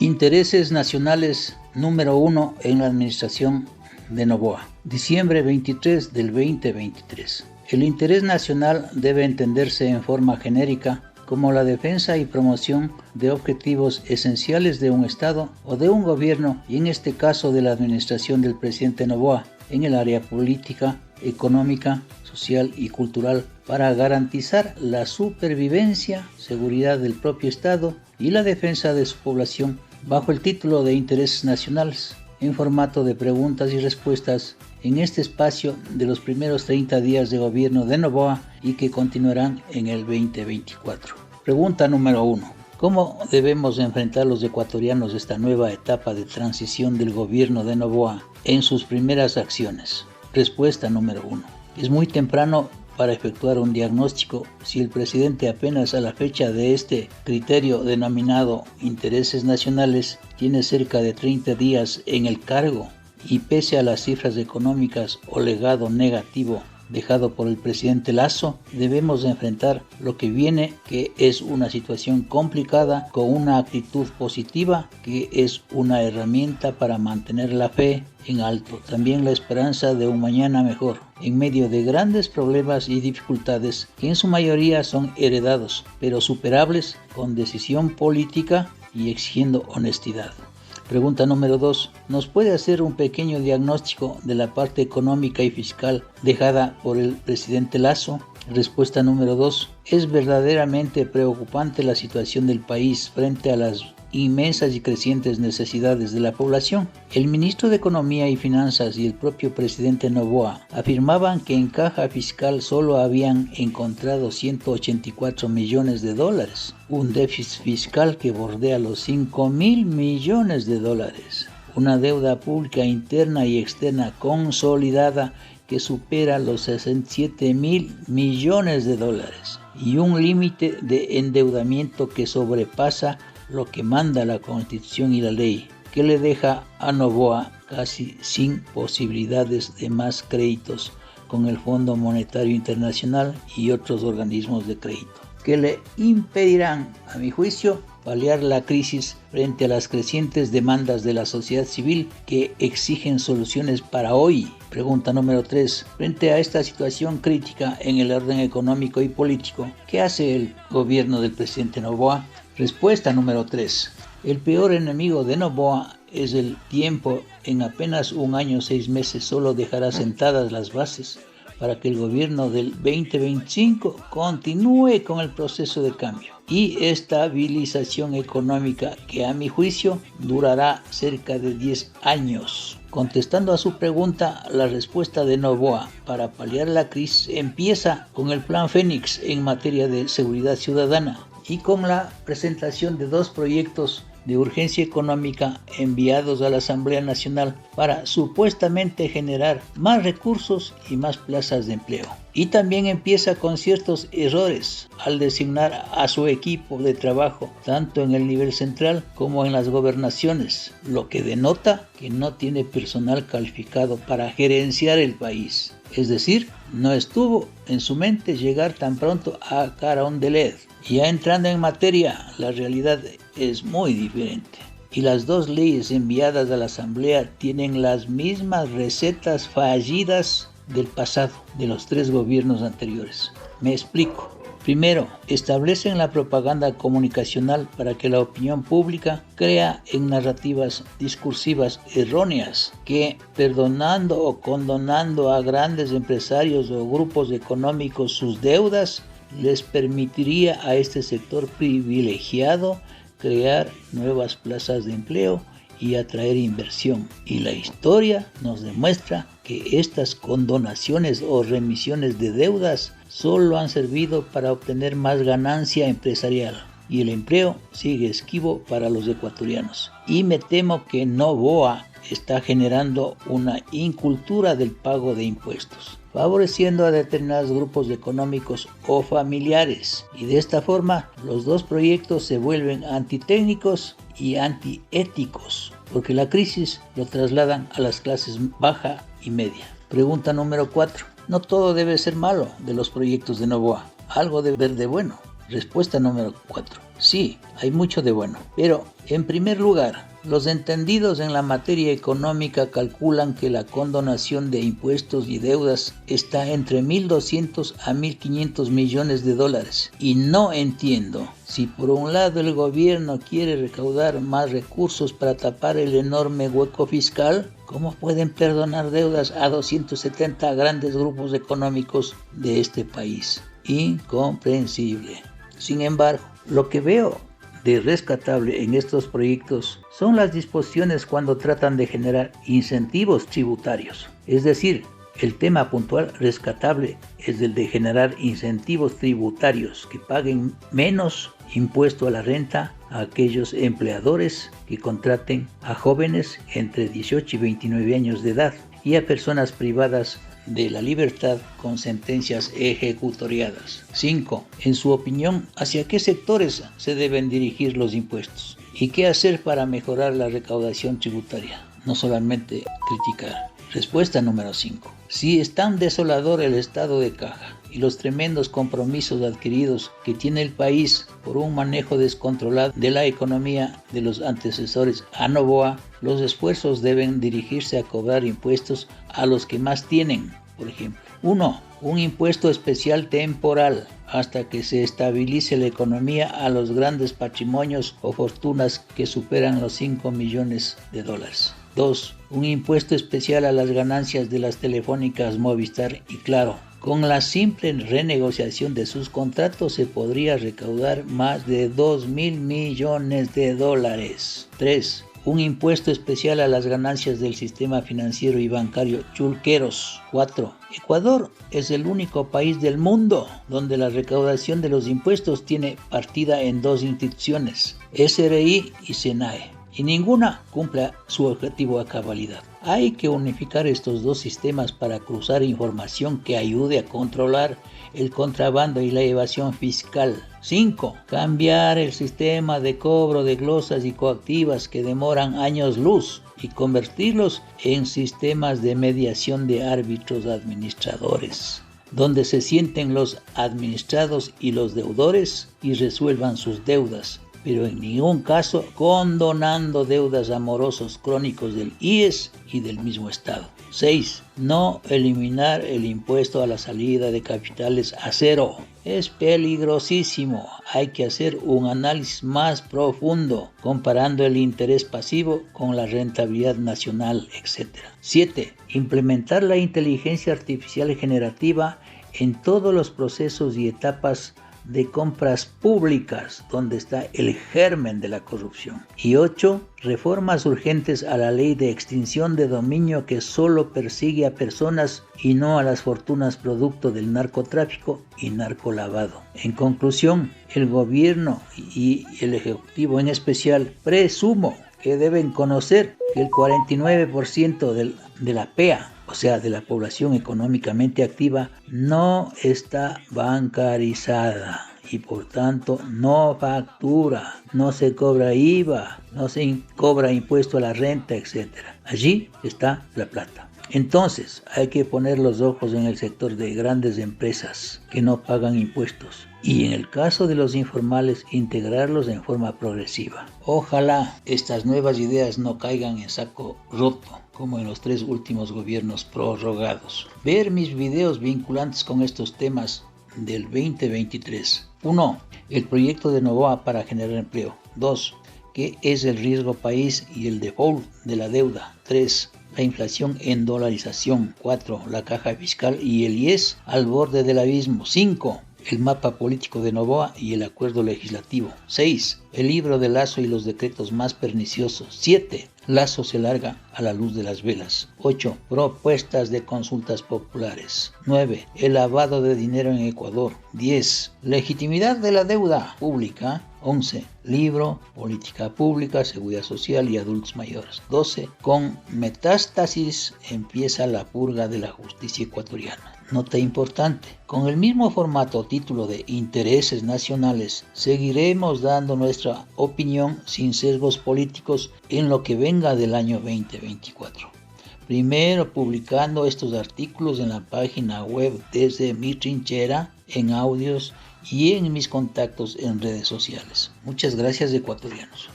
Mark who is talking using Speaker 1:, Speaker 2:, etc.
Speaker 1: Intereses nacionales número 1 en la administración de Noboa. Diciembre 23 del 2023. El interés nacional debe entenderse en forma genérica como la defensa y promoción de objetivos esenciales de un Estado o de un gobierno, y en este caso de la administración del presidente Noboa, en el área política, económica, social y cultural, para garantizar la supervivencia, seguridad del propio Estado y la defensa de su población, bajo el título de Intereses Nacionales, en formato de preguntas y respuestas en este espacio de los primeros 30 días de gobierno de Noboa y que continuarán en el 2024. Pregunta número 1. ¿Cómo debemos enfrentar los ecuatorianos esta nueva etapa de transición del gobierno de Noboa en sus primeras acciones? Respuesta número 1. Es muy temprano para efectuar un diagnóstico si el presidente apenas a la fecha de este criterio denominado intereses nacionales tiene cerca de 30 días en el cargo, y pese a las cifras económicas o legado negativo dejado por el presidente Lasso, debemos enfrentar lo que viene, que es una situación complicada, con una actitud positiva, que es una herramienta para mantener la fe en alto, también la esperanza de un mañana mejor, en medio de grandes problemas y dificultades que en su mayoría son heredados, pero superables con decisión política y exigiendo honestidad. Pregunta número 2. ¿Nos puede hacer un pequeño diagnóstico de la parte económica y fiscal dejada por el presidente Lasso? Respuesta número 2. ¿Es verdaderamente preocupante la situación del país frente a las inmensas y crecientes necesidades de la población? El ministro de Economía y Finanzas y el propio presidente Noboa afirmaban que en caja fiscal solo habían encontrado 184 millones de dólares, un déficit fiscal que bordea los 5.000 millones de dólares, una deuda pública interna y externa consolidada que supera los 67.000 millones de dólares y un límite de endeudamiento que sobrepasa lo que manda la Constitución y la ley, que le deja a Noboa casi sin posibilidades de más créditos con el Fondo Monetario Internacional y otros organismos de crédito, que le impedirán, a mi juicio, paliar la crisis frente a las crecientes demandas de la sociedad civil que exigen soluciones para hoy. Pregunta número 3. Frente a esta situación crítica en el orden económico y político, ¿qué hace el gobierno del presidente Noboa? Respuesta número 3. El peor enemigo de Noboa es el tiempo. En apenas un año 6 meses solo dejará sentadas las bases para que el gobierno del 2025 continúe con el proceso de cambio y estabilización económica que, a mi juicio, durará cerca de 10 años. Contestando a su pregunta, la respuesta de Noboa para paliar la crisis empieza con el Plan Fénix en materia de seguridad ciudadana y con la presentación de 2 proyectos de urgencia económica enviados a la Asamblea Nacional para supuestamente generar más recursos y más plazas de empleo. Y también empieza con ciertos errores al designar a su equipo de trabajo tanto en el nivel central como en las gobernaciones, lo que denota que no tiene personal calificado para gerenciar el país. Es decir, no estuvo en su mente llegar tan pronto a Carondelet. Ya entrando en materia, la realidad es muy diferente. Y las 2 leyes enviadas a la Asamblea tienen las mismas recetas fallidas del pasado, de los 3 gobiernos anteriores. Me explico. Primero, establecen la propaganda comunicacional para que la opinión pública crea en narrativas discursivas erróneas que, perdonando o condonando a grandes empresarios o grupos económicos sus deudas, les permitiría a este sector privilegiado crear nuevas plazas de empleo y atraer inversión. Y la historia nos demuestra que estas condonaciones o remisiones de deudas solo han servido para obtener más ganancia empresarial y el empleo sigue esquivo para los ecuatorianos. Y me temo que Noboa está generando una incultura del pago de impuestos, favoreciendo a determinados grupos económicos o familiares, y de esta forma los 2 proyectos se vuelven antitécnicos y antiéticos, porque la crisis lo trasladan a las clases baja y media. Pregunta número 4. No todo debe ser malo de los proyectos de Noboa, algo debe haber de bueno. Respuesta número 4. Sí, hay mucho de bueno, pero en primer lugar, los entendidos en la materia económica calculan que la condonación de impuestos y deudas está entre 1.200 a 1.500 millones de dólares. Y no entiendo si por un lado el gobierno quiere recaudar más recursos para tapar el enorme hueco fiscal, ¿cómo pueden perdonar deudas a 270 grandes grupos económicos de este país? Incomprensible. Sin embargo, lo que veo de rescatable en estos proyectos son las disposiciones cuando tratan de generar incentivos tributarios. Es decir, el tema puntual rescatable es el de generar incentivos tributarios que paguen menos impuesto a la renta a aquellos empleadores que contraten a jóvenes entre 18 y 29 años de edad y a personas privadas de la libertad con sentencias ejecutoriadas. 5. En su opinión, ¿hacia qué sectores se deben dirigir los impuestos? ¿Y qué hacer para mejorar la recaudación tributaria? No solamente criticar. Respuesta número 5. Si es tan desolador el estado de caja y los tremendos compromisos adquiridos que tiene el país por un manejo descontrolado de la economía de los antecesores a Noboa, los esfuerzos deben dirigirse a cobrar impuestos a los que más tienen. Por ejemplo, 1. Un impuesto especial temporal hasta que se estabilice la economía a los grandes patrimonios o fortunas que superan los 5 millones de dólares. 2. Un impuesto especial a las ganancias de las telefónicas Movistar y Claro. Con la simple renegociación de sus contratos se podría recaudar más de 2.000 millones de dólares. 3. Un impuesto especial a las ganancias del sistema financiero y bancario chulqueros. 4. Ecuador es el único país del mundo donde la recaudación de los impuestos tiene partida en dos instituciones, SRI y SENAE, y ninguna cumple su objetivo a cabalidad. Hay que unificar estos dos sistemas para cruzar información que ayude a controlar el contrabando y la evasión fiscal. 5. Cambiar el sistema de cobro de glosas y coactivas que demoran años luz y convertirlos en sistemas de mediación de árbitros administradores, donde se sienten los administrados y los deudores y resuelvan sus deudas, pero en ningún caso condonando deudas amorosos crónicos del IES y del mismo Estado. 6. No eliminar el impuesto a la salida de capitales a cero. Es peligrosísimo. Hay que hacer un análisis más profundo, comparando el interés pasivo con la rentabilidad nacional, etc. 7. Implementar la inteligencia artificial generativa en todos los procesos y etapas de compras públicas, donde está el germen de la corrupción. Y 8. Reformas urgentes a la ley de extinción de dominio que solo persigue a personas y no a las fortunas producto del narcotráfico y narcolavado. En conclusión, el gobierno y el ejecutivo en especial presumo que deben conocer que el 49% de la PEA, o sea, de la población económicamente activa, no está bancarizada y por tanto no factura, no se cobra IVA, no se cobra impuesto a la renta, etc. Allí está la plata. Entonces hay que poner los ojos en el sector de grandes empresas que no pagan impuestos y en el caso de los informales integrarlos en forma progresiva. Ojalá estas nuevas ideas no caigan en saco roto como en los 3 últimos gobiernos prorrogados. Ver mis videos vinculantes con estos temas del 2023. 1. El proyecto de Noboa para generar empleo. 2. ¿Qué es el riesgo país y el default de la deuda? 3. La inflación en dolarización. 4. La caja fiscal y el IES al borde del abismo. 5. El mapa político de Noboa y el acuerdo legislativo. 6. El libro de Lasso y los decretos más perniciosos. 7. Lasso se larga a la luz de las velas. 8. Propuestas de consultas populares. 9. El lavado de dinero en Ecuador. 10. Legitimidad de la deuda pública. 11. Libro, política pública, seguridad social y adultos mayores. 12. Con metástasis empieza la purga de la justicia ecuatoriana. Nota importante, con el mismo formato o título de Intereses Nacionales, seguiremos dando nuestra opinión sin sesgos políticos en lo que venga del año 2024. Primero publicando estos artículos en la página web desde mi trinchera, en audios y en mis contactos en redes sociales. Muchas gracias, ecuatorianos.